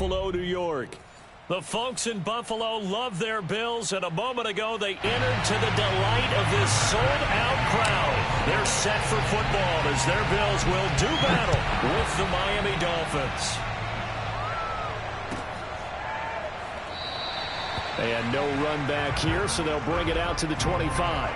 Buffalo, New York. The folks in Buffalo love their Bills, and a moment ago they entered to the delight of this sold-out crowd. They're set for football as their Bills will do battle with the Miami Dolphins. And no run back here, so they'll bring it out to the 25.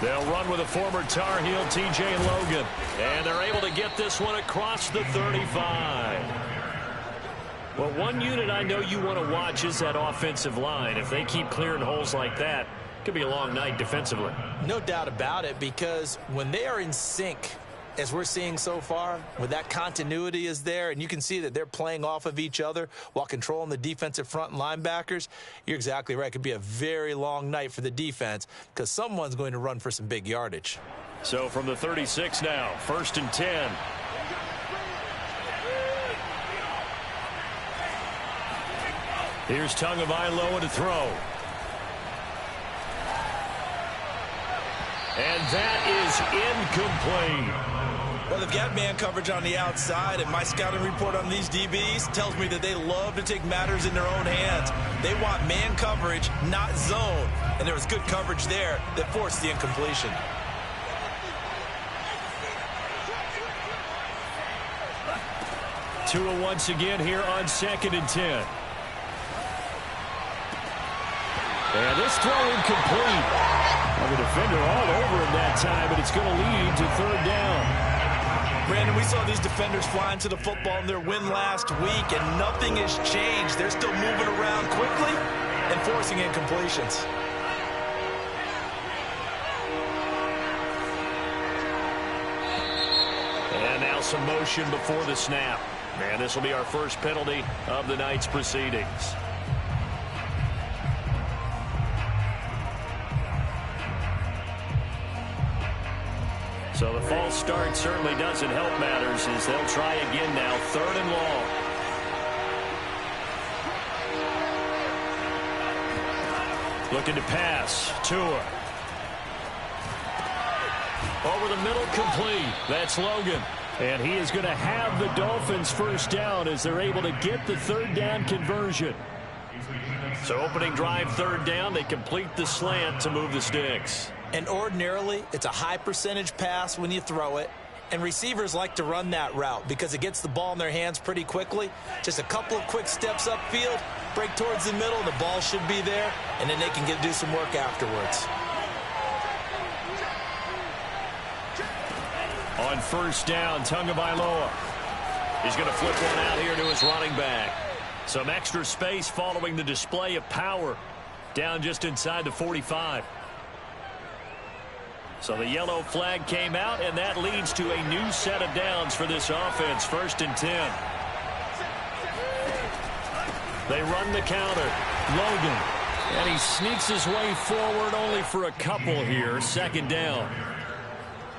They'll run with a former Tar Heel, T.J. Logan. And they're able to get this one across the 35. Well, one unit I know you want to watch is that offensive line. If they keep clearing holes like that, it could be a long night defensively. No doubt about it, because when they are in sync, as we're seeing so far, where that continuity is there, and you can see that they're playing off of each other while controlling the defensive front and linebackers, you're exactly right. It could be a very long night for the defense because someone's going to run for some big yardage. So from the 36 now, 1st and 10. Here's Tagovailoa to throw. And that is incomplete. Well, they've got man coverage on the outside, and my scouting report on these DBs tells me that they love to take matters in their own hands. They want man coverage, not zone. And there was good coverage there that forced the incompletion. Tua once again here on 2nd and 10. And this throw incomplete. Well, the defender all over him that time, but it's going to lead to 3rd down. Brandon, we saw these defenders flying to the football in their win last week, and nothing has changed. They're still moving around quickly and forcing incompletions. And now some motion before the snap. And this will be our first penalty of the night's proceedings. So the false start certainly doesn't help matters as they'll try again now, 3rd and long. Looking to pass. Tua. Over the middle, complete. That's Logan. And he is going to have the Dolphins 1st down as they're able to get the 3rd down conversion. So opening drive, 3rd down. They complete the slant to move the sticks. And ordinarily, it's a high percentage pass when you throw it. And receivers like to run that route because it gets the ball in their hands pretty quickly. Just a couple of quick steps upfield, break towards the middle, the ball should be there, and then they can do some work afterwards. On 1st down, Tagovailoa. He's going to flip one out here to his running back. Some extra space following the display of power. Down just inside the 45. So the yellow flag came out, and that leads to a new set of downs for this offense. 1st and 10. They run the counter. Logan. And he sneaks his way forward only for a couple here. 2nd down.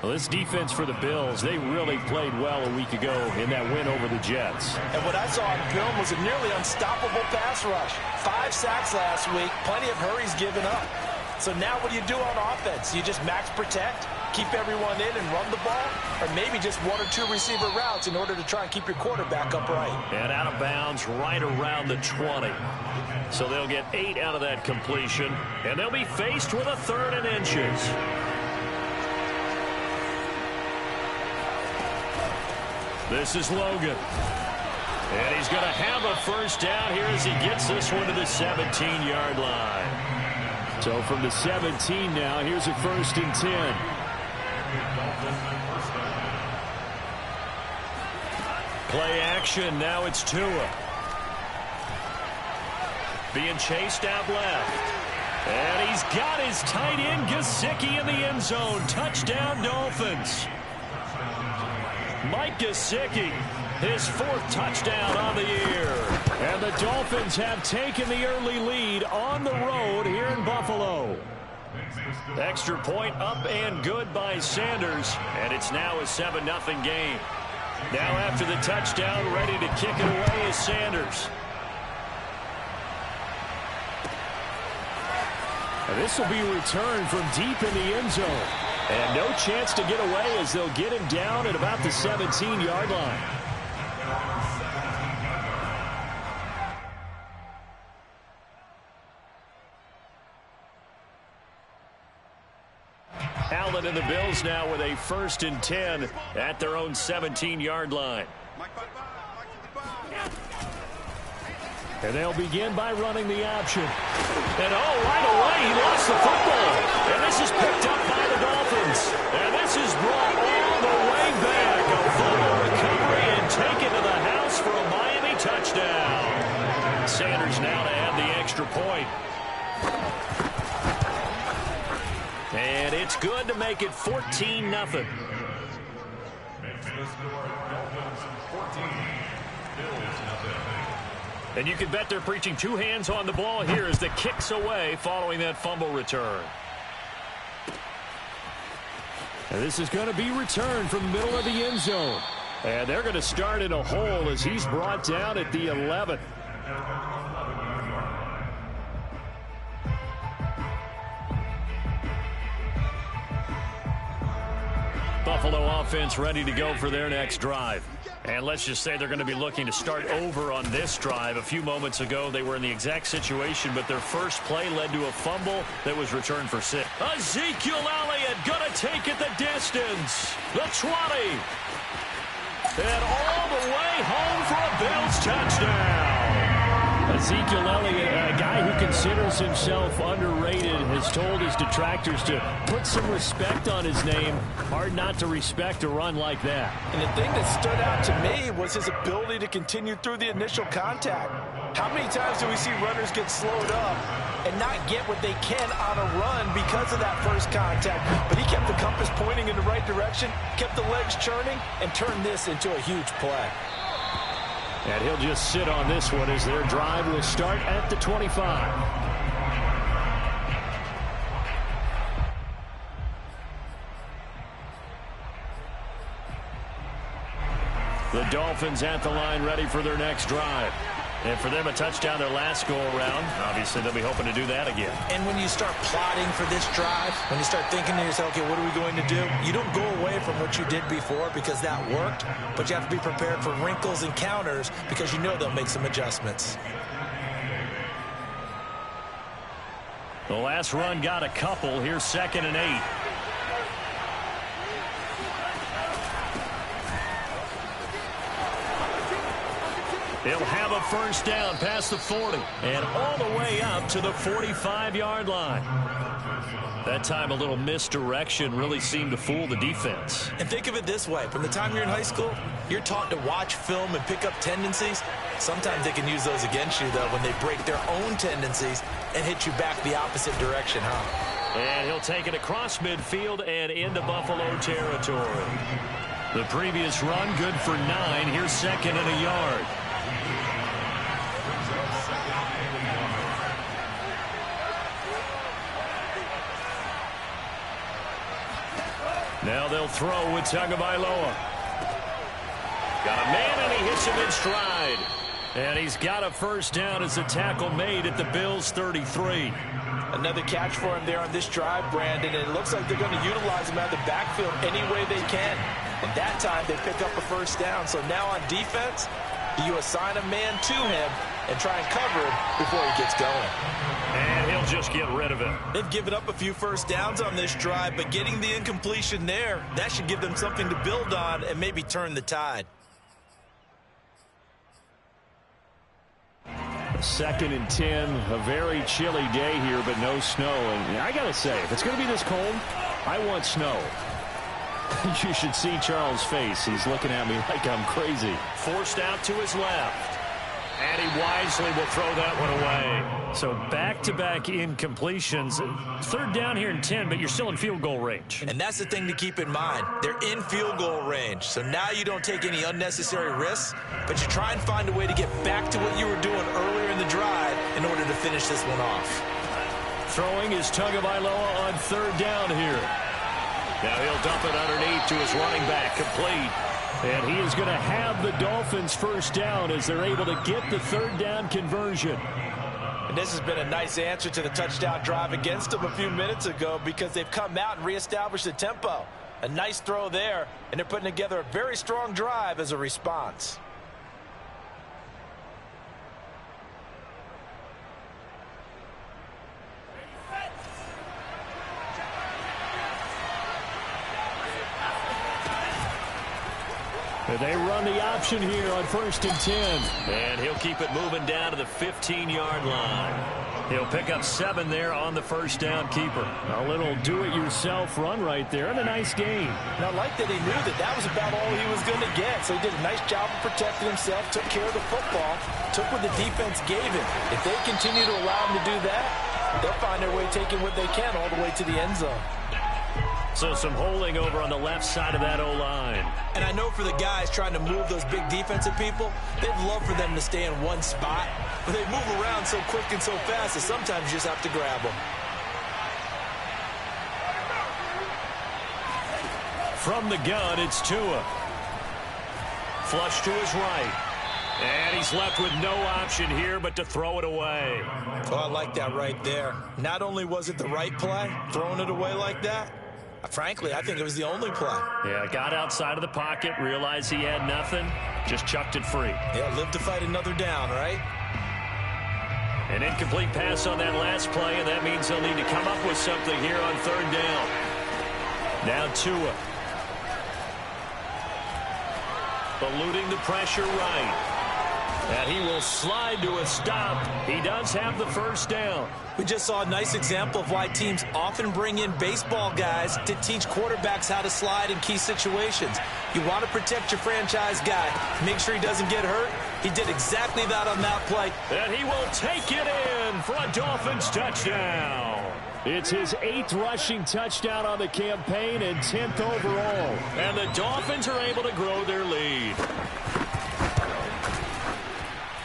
Well, this defense for the Bills, they really played well a week ago in that win over the Jets. And what I saw on film was a nearly unstoppable pass rush. 5 sacks last week, plenty of hurries given up. So now what do you do on offense? You just max protect, keep everyone in and run the ball, or maybe just 1 or 2 receiver routes in order to try and keep your quarterback upright. And out of bounds right around the 20. So they'll get 8 out of that completion, and they'll be faced with a 3rd and inches. This is Logan. And he's going to have a 1st down here as he gets this one to the 17-yard line. So from the 17 now, here's a 1st and 10. Play action. Now it's Tua. Being chased out left. And he's got his tight end Gesicki in the end zone. Touchdown, Dolphins. Mike Gesicki, his 4th touchdown on the year. And the Dolphins have taken the early lead on the road here in Buffalo. Extra point up and good by Sanders. And it's now a 7-0 game. Now after the touchdown, ready to kick it away is Sanders. And this will be returned from deep in the end zone. And no chance to get away as they'll get him down at about the 17-yard line. Allen and the Bills now with a 1st and 10 at their own 17-yard line. And they'll begin by running the option. And right away he lost the football. And this is picked up by the Dolphins. And this is brought all the way back. A fumble recovery and taken to the house for a Miami touchdown. Sanders now to add the extra point. And it's good to make it 14-0. And you can bet they're preaching 2 hands on the ball here as the kick's away following that fumble return. And this is going to be returned from the middle of the end zone. And they're going to start in a hole as he's brought down at the 11. Buffalo offense ready to go for their next drive. And let's just say they're going to be looking to start over on this drive. A few moments ago, they were in the exact situation, but their first play led to a fumble that was returned for 6. Ezekiel Elliott going to take it the distance. The 20. And all the way home for a Bills touchdown. Ezekiel Elliott, a guy who considers himself underrated, has told his detractors to put some respect on his name. Hard not to respect a run like that. And the thing that stood out to me was his ability to continue through the initial contact. How many times do we see runners get slowed up and not get what they can on a run because of that first contact? But he kept the compass pointing in the right direction, kept the legs churning, and turned this into a huge play. And he'll just sit on this one as their drive will start at the 25. The Dolphins at the line ready for their next drive. And for them, a touchdown their last go-around. Obviously, they'll be hoping to do that again. And when you start plotting for this drive, when you start thinking to yourself, okay, what are we going to do? You don't go away from what you did before because that worked, but you have to be prepared for wrinkles and counters because you know they'll make some adjustments. The last run got a couple. Here's 2nd and 8. He'll have a first down past the 40 and all the way up to the 45-yard line. That time a little misdirection really seemed to fool the defense. And think of it this way. From the time you're in high school, you're taught to watch film and pick up tendencies. Sometimes they can use those against you, though, when they break their own tendencies and hit you back the opposite direction, huh? And he'll take it across midfield and into Buffalo territory. The previous run good for 9. Here's 2nd and a yard. Now they'll throw with Tagovailoa. Got a man, and he hits him in stride. And he's got a first down as the tackle made at the Bills' 33. Another catch for him there on this drive, Brandon, and it looks like they're going to utilize him out of the backfield any way they can. And that time they pick up a first down. So now on defense, you assign a man to him and try and cover him before he gets going. And he'll just get rid of it. They've given up a few first downs on this drive, but getting the incompletion there, that should give them something to build on and maybe turn the tide. 2nd and 10, a very chilly day here, but no snow. And I got to say, if it's going to be this cold, I want snow. You should see Charles' face. He's looking at me like I'm crazy. Forced out to his left. And he wisely will throw that one away. So back-to-back incompletions. Third down here in 10, but you're still in field goal range. And that's the thing to keep in mind. They're in field goal range. So now you don't take any unnecessary risks, but you try and find a way to get back to what you were doing earlier in the drive in order to finish this one off. Throwing is Tagovailoa on third down here. Now he'll dump it underneath to his running back, complete. And he is going to have the Dolphins first down as they're able to get the third down conversion. And this has been a nice answer to the touchdown drive against them a few minutes ago because they've come out and reestablished the tempo. A nice throw there, and they're putting together a very strong drive as a response. They run the option here on 1st and 10. And he'll keep it moving down to the 15-yard line. He'll pick up 7 there on the first down keeper. A little do-it-yourself run right there and a nice gain. And I like that he knew that that was about all he was going to get. So he did a nice job of protecting himself, took care of the football, took what the defense gave him. If they continue to allow him to do that, they'll find their way taking what they can all the way to the end zone. So some holding over on the left side of that O-line. And I know for the guys trying to move those big defensive people, they'd love for them to stay in one spot. But they move around so quick and so fast that sometimes you just have to grab them. From the gun, it's Tua. Flush to his right. And he's left with no option here but to throw it away. Oh, I like that right there. Not only was it the right play, throwing it away like that, frankly, I think it was the only play. Yeah, got outside of the pocket, realized he had nothing, just chucked it free. Yeah, live to fight another down, right? An incomplete pass on that last play, and that means they'll need to come up with something here on third down. Now Tua. Eluding the pressure right. And he will slide to a stop. He does have the first down. We just saw a nice example of why teams often bring in baseball guys to teach quarterbacks how to slide in key situations. You want to protect your franchise guy. Make sure he doesn't get hurt. He did exactly that on that play. And he will take it in for a Dolphins touchdown. It's his 8th rushing touchdown on the campaign and 10th overall. And the Dolphins are able to grow their lead.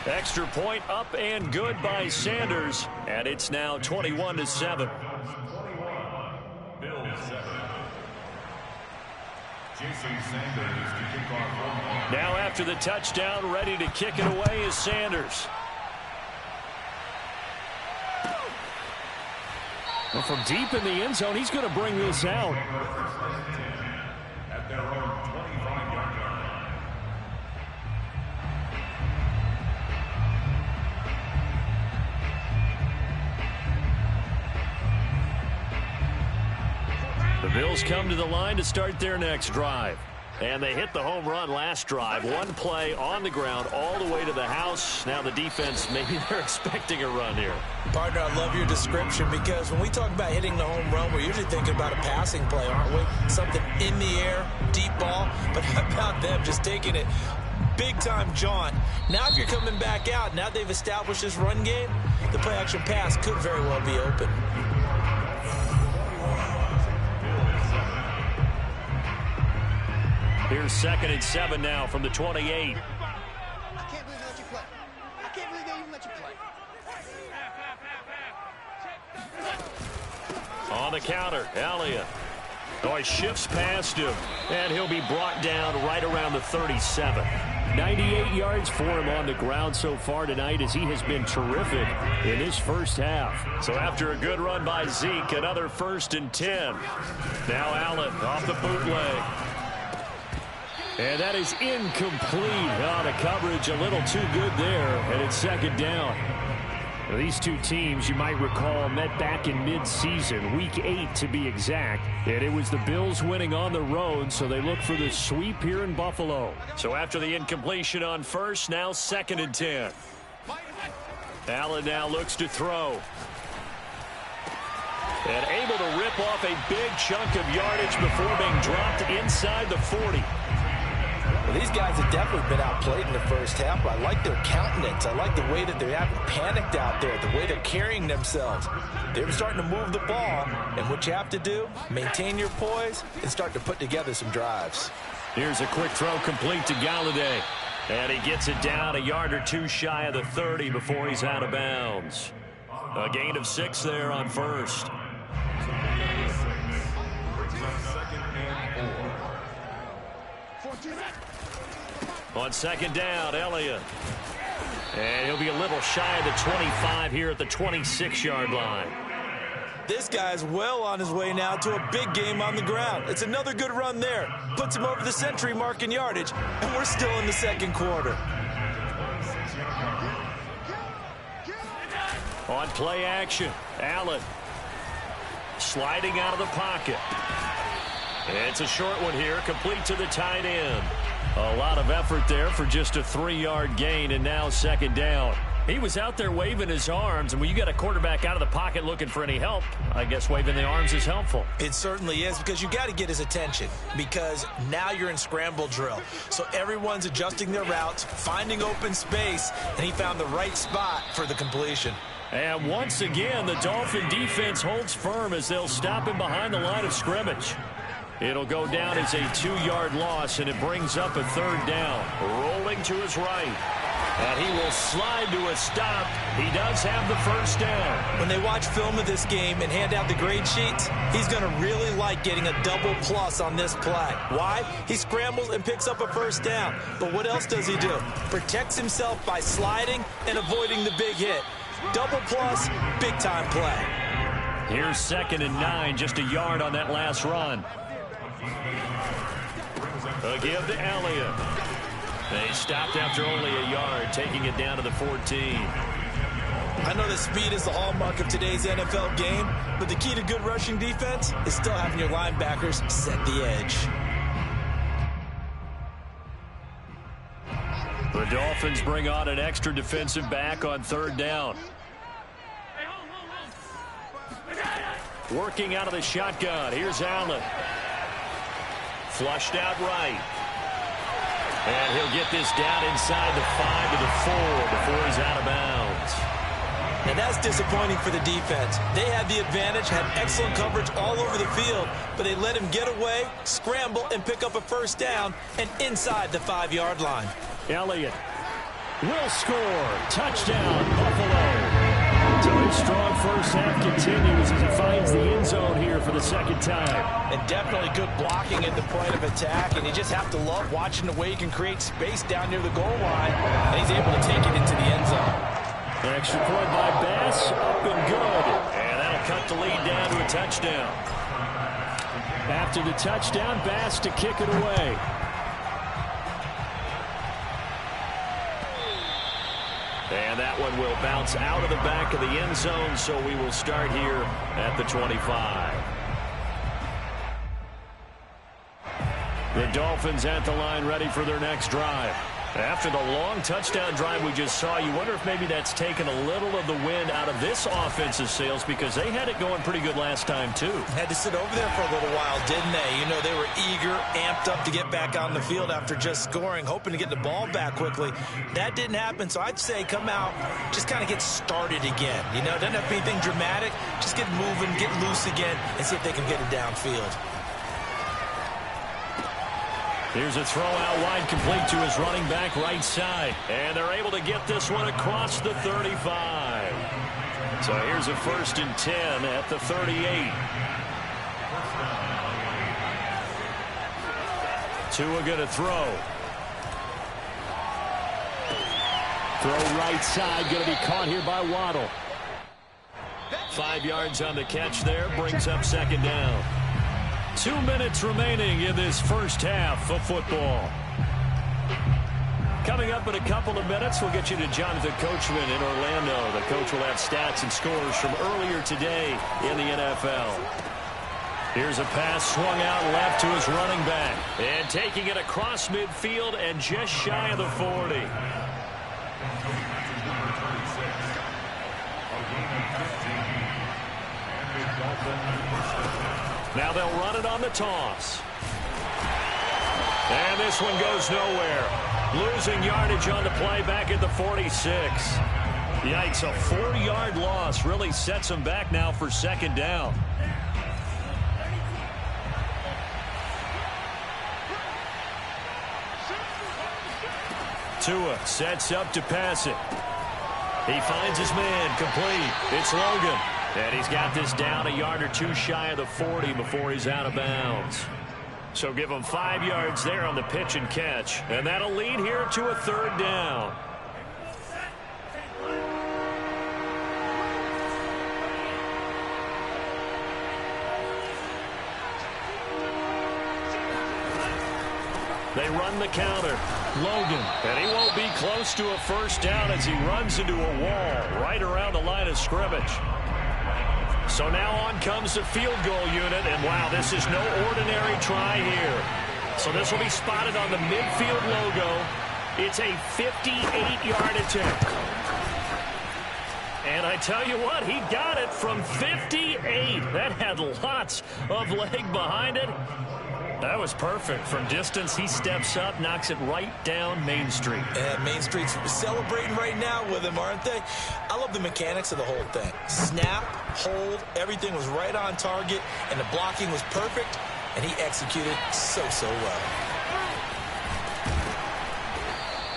Extra point up and good by Sanders. And it's now 21-7. Now after the touchdown, ready to kick it away is Sanders. Well, from deep in the end zone, he's going to bring this out. At their own 25-yard line. The Bills come to the line to start their next drive. And they hit the home run last drive. One play on the ground all the way to the house. Now the defense, maybe they're expecting a run here. Partner, I love your description because when we talk about hitting the home run, we're usually thinking about a passing play, aren't we? Something in the air, deep ball. But how about them just taking it big-time jaunt? Now if you're coming back out, now they've established this run game, the play-action pass could very well be open. Here's 2nd and 7 now from the 28. I can't believe they let you play. I can't believe they even let you play. On the counter, Elliott. Oh, he shifts past him, and he'll be brought down right around the 37. 98 yards for him on the ground so far tonight as he has been terrific in his first half. So after a good run by Zeke, another 1st and 10. Now Allen off the bootleg. And that is incomplete. Oh, the coverage a little too good there, and it's 2nd down. Now, these two teams, you might recall, met back in mid-season, week 8 to be exact. And it was the Bills winning on the road, so they look for the sweep here in Buffalo. So after the incompletion on first, now 2nd and 10. Allen now looks to throw. And able to rip off a big chunk of yardage before being dropped inside the 40. Well, these guys have definitely been outplayed in the first half, but I like their countenance. I like the way that they haven't panicked out there, the way they're carrying themselves. They're starting to move the ball, and what you have to do, maintain your poise and start to put together some drives. Here's a quick throw complete to Galladay. And he gets it down a yard or two shy of the 30 before he's out of bounds. A gain of 6 there on first. On second down, Elliott. And he'll be a little shy of the 25 here at the 26-yard line. This guy's well on his way now to a big game on the ground. It's another good run there. Puts him over the century mark in yardage, and we're still in the second quarter. On play action, Allen sliding out of the pocket. It's a short one here, complete to the tight end. A lot of effort there for just a 3-yard gain, and now second down. He was out there waving his arms, and when you get a quarterback out of the pocket looking for any help, I guess waving the arms is helpful. It certainly is, because you got to get his attention, because now you're in scramble drill. So everyone's adjusting their routes, finding open space, and he found the right spot for the completion. And once again, the Dolphin defense holds firm as they'll stop him behind the line of scrimmage. It'll go down as a 2-yard loss, and it brings up a third down. Rolling to his right. And he will slide to a stop. He does have the first down. When they watch film of this game and hand out the grade sheets, he's going to really like getting a double plus on this play. Why? He scrambles and picks up a first down. But what else does he do? Protects himself by sliding and avoiding the big hit. Double plus, big-time play. Here's 2nd and 9, just a yard on that last run. A give to Elliott. They stopped after only a yard, taking it down to the 14. I know that speed is the hallmark of today's NFL game, but the key to good rushing defense is still having your linebackers set the edge. The Dolphins bring on an extra defensive back on third down. Working out of the shotgun. Here's Allen. Flushed out right. And he'll get this down inside the 5 to the 4 before he's out of bounds. And that's disappointing for the defense. They had the advantage, had excellent coverage all over the field, but they let him get away, scramble, and pick up a first down, and inside the 5-yard line. Elliott will score. Touchdown, Buffalo. So his strong first half continues as he finds the end zone here for the second time. And definitely good blocking at the point of attack, and you just have to love watching the way he can create space down near the goal line, and he's able to take it into the end zone. An extra point by Bass, up and good. And that'll cut the lead down to a touchdown. After the touchdown, Bass to kick it away. And that one will bounce out of the back of the end zone, so we will start here at the 25. The Dolphins at the line, ready for their next drive. After the long touchdown drive we just saw, you wonder if maybe that's taken a little of the wind out of this offensive sails, because they had it going pretty good last time, too. Had to sit over there for a little while, didn't they? You know, they were eager, amped up to get back on the field after just scoring, hoping to get the ball back quickly. That didn't happen, so I'd say come out, just kind of get started again. You know, it doesn't have to be anything dramatic. Just get moving, get loose again, and see if they can get it downfield. Here's a throw out wide, complete to his running back right side. And they're able to get this one across the 35. So here's a 1st and 10 at the 38. Tua going to throw. Throw right side, going to be caught here by Waddle. 5 yards on the catch there, brings up second down. 2 minutes remaining in this first half of football. Coming up in a couple of minutes, we'll get you to Jonathan Coachman in Orlando. The coach will have stats and scores from earlier today in the NFL. Here's a pass swung out left to his running back. And taking it across midfield and just shy of the 40. Now they'll run it on the toss. And this one goes nowhere. Losing yardage on the play back at the 46. Yikes, a 4-yard loss really sets them back now for second down. Tua sets up to pass it. He finds his man, complete. It's Logan. And he's got this down a yard or two shy of the 40 before he's out of bounds. So give him 5 yards there on the pitch and catch. And that'll lead here to a third down. They run the counter. Logan. And he won't be close to a first down as he runs into a wall right around the line of scrimmage. So now on comes the field goal unit, and wow, this is no ordinary try here. So this will be spotted on the midfield logo. It's a 58-yard attempt. And I tell you what, he got it from 58. That had lots of leg behind it. That was perfect. From distance, he steps up, knocks it right down Main Street. And Main Street's celebrating right now with him, aren't they? I love the mechanics of the whole thing. Snap, hold, everything was right on target, and the blocking was perfect, and he executed so well.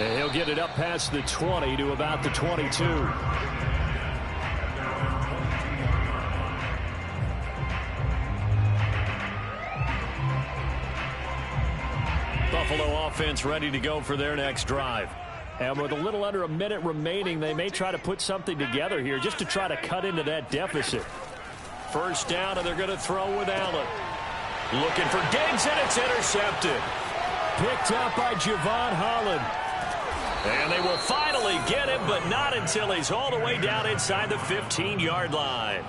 And he'll get it up past the 20 to about the 22. Buffalo offense ready to go for their next drive. And with a little under a minute remaining, they may try to put something together here just to try to cut into that deficit. First down, and they're going to throw with Allen. Looking for Diggs, and it's intercepted. Picked up by Javon Holland. And they will finally get him, but not until he's all the way down inside the 15-yard line.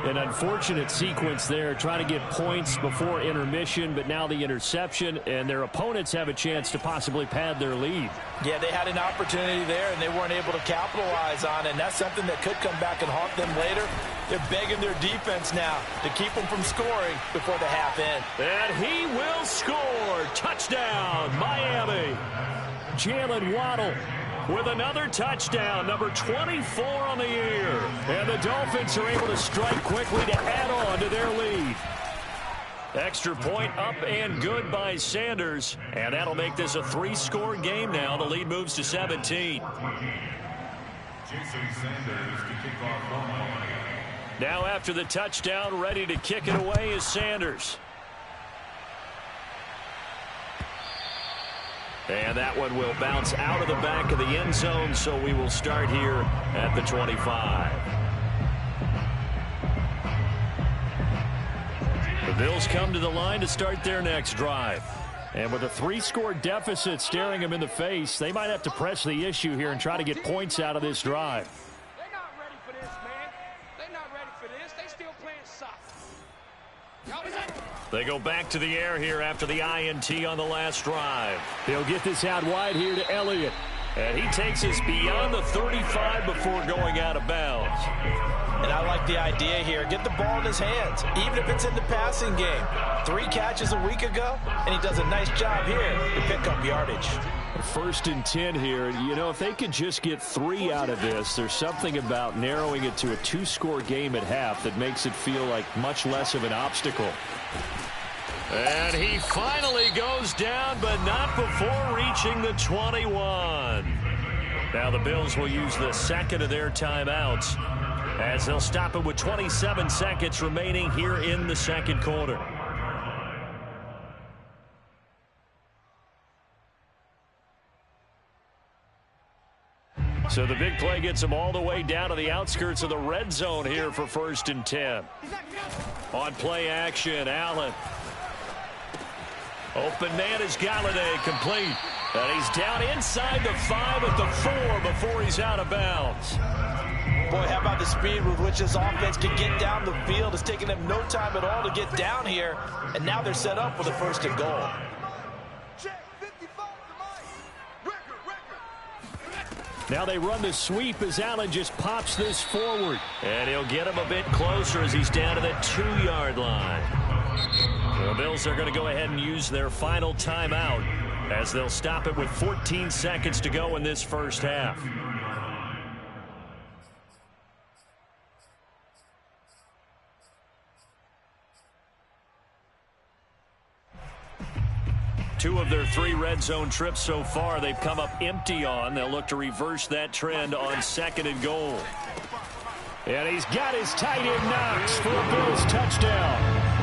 An unfortunate sequence there, trying to get points before intermission, but now the interception, and their opponents have a chance to possibly pad their lead. Yeah, they had an opportunity there, and they weren't able to capitalize on it, and that's something that could come back and haunt them later. They're begging their defense now to keep them from scoring before the half end. And he will score. Touchdown, Miami. Jalen Waddle with another touchdown, number 24 on the year. And the Dolphins are able to strike quickly to add on to their lead. Extra point up and good by Sanders. And that'll make this a 3-score game now. The lead moves to 17. Now after the touchdown, ready to kick it away is Sanders. And that one will bounce out of the back of the end zone, so we will start here at the 25. The Bills come to the line to start their next drive. And with a 3-score deficit staring them in the face, they might have to press the issue here and try to get points out of this drive. They're not ready for this, man. They're not ready for this. They still playing soccer. They go back to the air here after the INT on the last drive. They'll get this out wide here to Elliott. And he takes us beyond the 35 before going out of bounds. And I like the idea here. Get the ball in his hands, even if it's in the passing game. 3 catches a week ago, and he does a nice job here to pick up yardage. 1st and 10 here. You know, if they could just get 3 out of this, there's something about narrowing it to a 2-score game at half that makes it feel like much less of an obstacle. And he finally goes down, but not before reaching the 21. Now the Bills will use the second of their timeouts as they'll stop it with 27 seconds remaining here in the second quarter. So the big play gets them all the way down to the outskirts of the red zone here for 1st and 10. On play action, Allen. Open man is Galladay, complete. And he's down inside the 5 at the 4 before he's out of bounds. Boy, how about the speed with which this offense can get down the field? It's taking them no time at all to get down here. And now they're set up for the 1st and goal. Now they run the sweep as Allen just pops this forward. And he'll get him a bit closer as he's down to the 2-yard line. Well, Bills are going to go ahead and use their final timeout as they'll stop it with 14 seconds to go in this first half. Two of their 3 red zone trips so far, they've come up empty on. They'll look to reverse that trend on 2nd and goal. And he's got his tight end Knox for a Bills touchdown.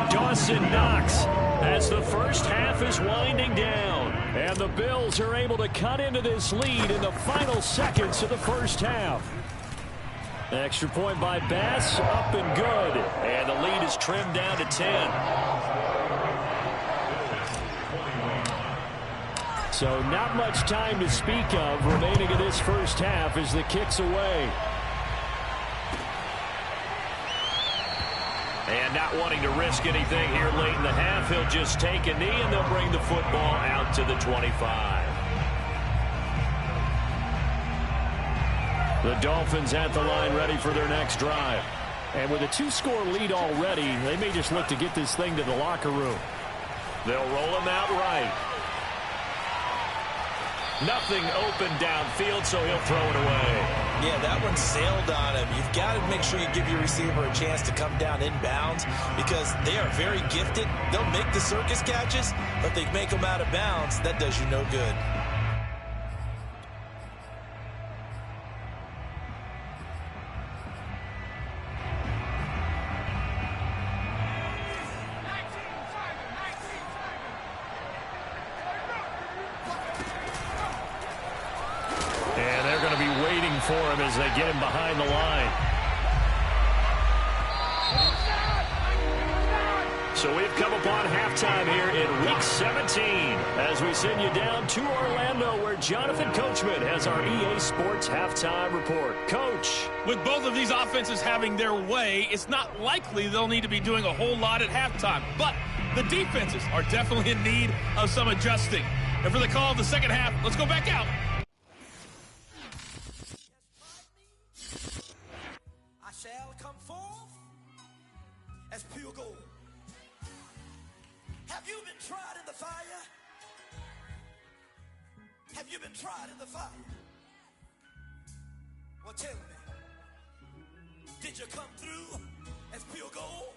Dawson Knox as the first half is winding down. And the Bills are able to cut into this lead in the final seconds of the first half. Extra point by Bass, up and good. And the lead is trimmed down to 10. So not much time to speak of remaining in this first half as the kick's away. And not wanting to risk anything here late in the half, he'll just take a knee and they'll bring the football out to the 25. The Dolphins at the line ready for their next drive. And with a 2-score lead already, they may just look to get this thing to the locker room. They'll roll him out right. Nothing open downfield, so he'll throw it away. Yeah, that one sailed on him. You've got to make sure you give your receiver a chance to come down inbounds because they are very gifted. They'll make the circus catches, but they make them out of bounds. That does you no good. For him as they get him behind the line. So we've come upon halftime here in Week 17 as we send you down to Orlando where Jonathan Coachman has our EA Sports Halftime Report. Coach. With both of these offenses having their way, it's not likely they'll need to be doing a whole lot at halftime. But the defenses are definitely in need of some adjusting. And for the call of the second half, let's go back out. Shall come forth as pure gold. Have you been tried in the fire? Have you been tried in the fire? Well, tell me, did you come through as pure gold?